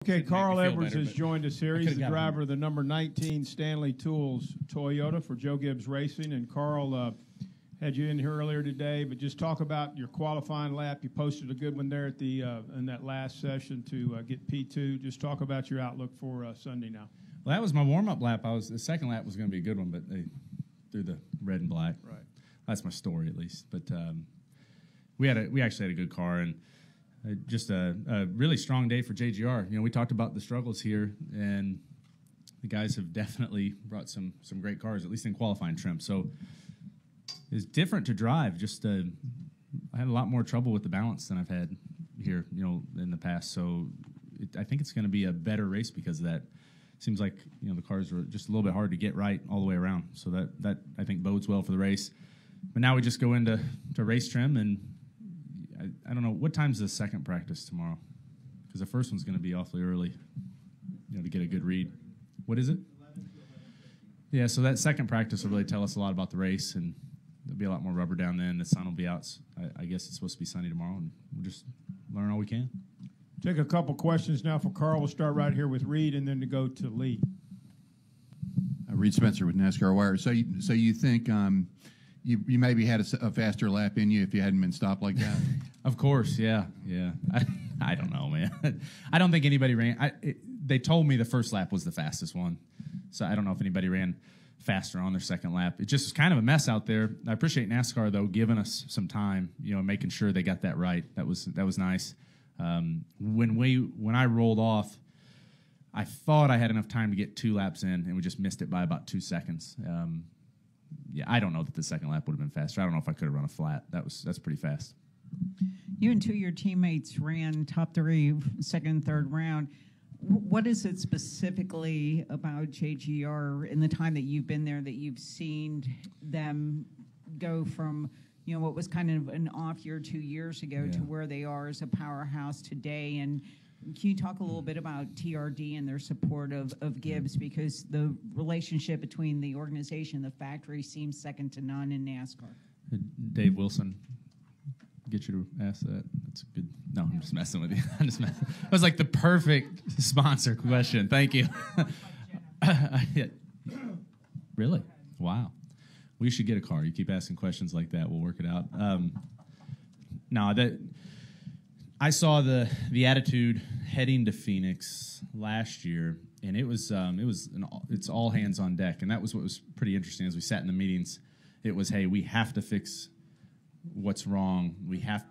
Okay, Shouldn't make Carl me feel Edwards better, has but joined us here. I He's could've the got him. driver of the number 19 Stanley Tools Toyota for Joe Gibbs Racing. And Carl had you in here earlier today, but just talk about your qualifying lap. You posted a good one there at the in that last session to get P2. Just talk about your outlook for Sunday now. Well, that was my warm-up lap. The second lap was going to be a good one, but they threw the red and black. Right. That's my story, at least. But we actually had a good car, and just a really strong day for JGR. You know, we talked about the struggles here, and the guys have definitely brought some great cars, at least in qualifying trim. So it's different to drive. Just I had a lot more trouble with the balance than I've had here, you know, in the past. So I think it's going to be a better race because of that. Seems like, you know, the cars were just a little bit hard to get right all the way around. So that I think bodes well for the race. But now we just go into race trim, and I don't know, what time's the second practice tomorrow? Because the first one's going to be awfully early, you know, to get a good read. What is it? 11 to 11:30. Yeah, so that second practice will really tell us a lot about the race, and there'll be a lot more rubber down then. The sun will be out. I guess it's supposed to be sunny tomorrow, and we'll just learn all we can. Take a couple questions now for Carl. We'll start right here with Reed and then to go to Lee. Reed Spencer with NASCAR Wire. So you think you maybe had a faster lap in you if you hadn't been stopped like that? Of course, yeah. I don't know, man. I don't think anybody ran. They told me the first lap was the fastest one, so I don't know if anybody ran faster on their second lap. It just was kind of a mess out there. I appreciate NASCAR though giving us some time, you know, making sure they got that right. That was nice. When I rolled off, I thought I had enough time to get 2 laps in, and we just missed it by about 2 seconds. Yeah, I don't know that the second lap would have been faster. I don't know if I could have run a flat. That's pretty fast. You and 2 of your teammates ran top 3, second and third round. What is it specifically about JGR in the time that you've been there that you've seen them go from, you know, what was kind of an off year 2 years ago to where they are as a powerhouse today? And can you talk a little bit about TRD and their support of Gibbs? Because the relationship between the organization and the factory seems second to none in NASCAR. Dave Wilson, get you to ask that. That's good. No, I'm just messing with you. I'm just messing. That was like the perfect sponsor question. Thank you. Really? Wow. We should get a car. You keep asking questions like that, we'll work it out. I saw the attitude heading to Phoenix last year, and it's all hands on deck, and that was what was pretty interesting as we sat in the meetings. It was, hey, we have to fix what's wrong. We have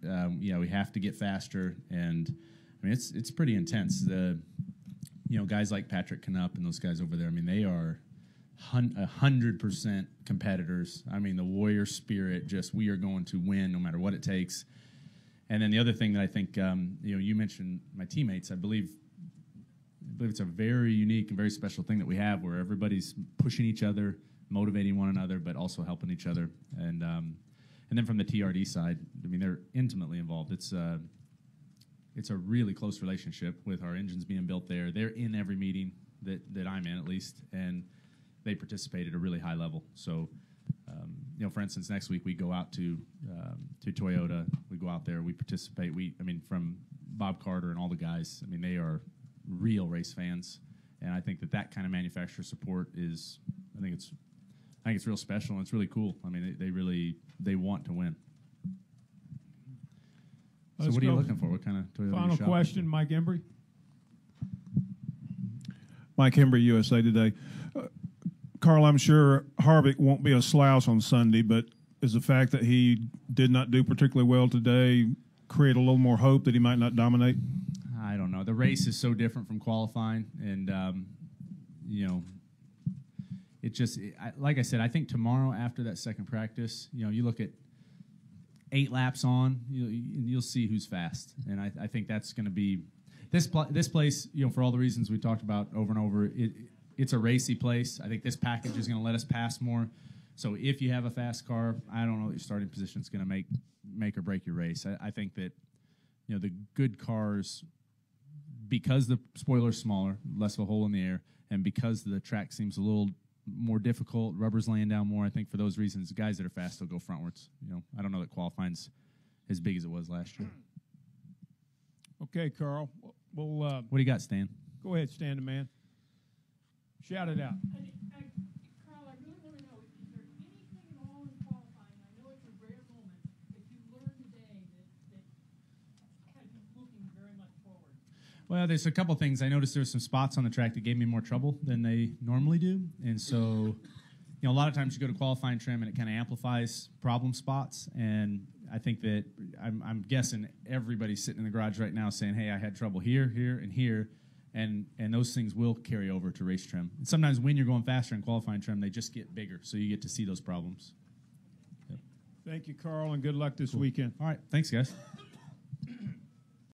to get faster, and I mean it's pretty intense. Guys like Patrick Knupp and those guys over there. I mean, they are 100% competitors. I mean, the warrior spirit. Just we are going to win no matter what it takes. And then the other thing that I think, you mentioned my teammates. I believe it's a very unique and very special thing that we have, where everybody's pushing each other, motivating one another, but also helping each other. And then from the TRD side, I mean, they're intimately involved. It's a really close relationship with our engines being built there. They're in every meeting that I'm in, at least, and they participate at a really high level. So, for instance, next week we go out to Toyota. We go out there. We participate. From Bob Carter and all the guys. I mean, they are real race fans, and I think that kind of manufacturer support is. I think it's real special, and it's really cool. I mean, they want to win. So what are you looking for? What kind of Toyota? Final question, Mike Embry. Mike Embry, USA Today. Carl, I'm sure Harvick won't be a slouch on Sunday, but is the fact that he did not do particularly well today create a little more hope that he might not dominate? I don't know. The race is so different from qualifying, and like I said, I think tomorrow after that second practice, you look at 8 laps on, you'll see who's fast, and I think that's going to be this place. For all the reasons we talked about over and over, it's a racy place. I think this package is going to let us pass more. So if you have a fast car, I don't know that your starting position is going to make or break your race. I think that the good cars, because the spoiler's smaller, less of a hole in the air, and because the track seems a little more difficult, rubber's laying down more, I think for those reasons, guys that are fast will go frontwards. I don't know that qualifying's as big as it was last year. Okay, Carl. We'll What do you got, Stan? go ahead, Stan the man. Shout it out. Carl, I really want to know, is there anything at all in qualifying, I know it's a rare moment, that you learned today that had you looking very much forward? Well, there's a couple things. I noticed there were some spots on the track that gave me more trouble than they normally do. And so, a lot of times you go to qualifying trim and it kind of amplifies problem spots. And I think that I'm guessing everybody's sitting in the garage right now saying, hey, I had trouble here, here, and here. And those things will carry over to race trim. And sometimes when you're going faster in qualifying trim, they just get bigger. So you get to see those problems. Yep. Thank you, Carl, and good luck this weekend. All right. Thanks, guys.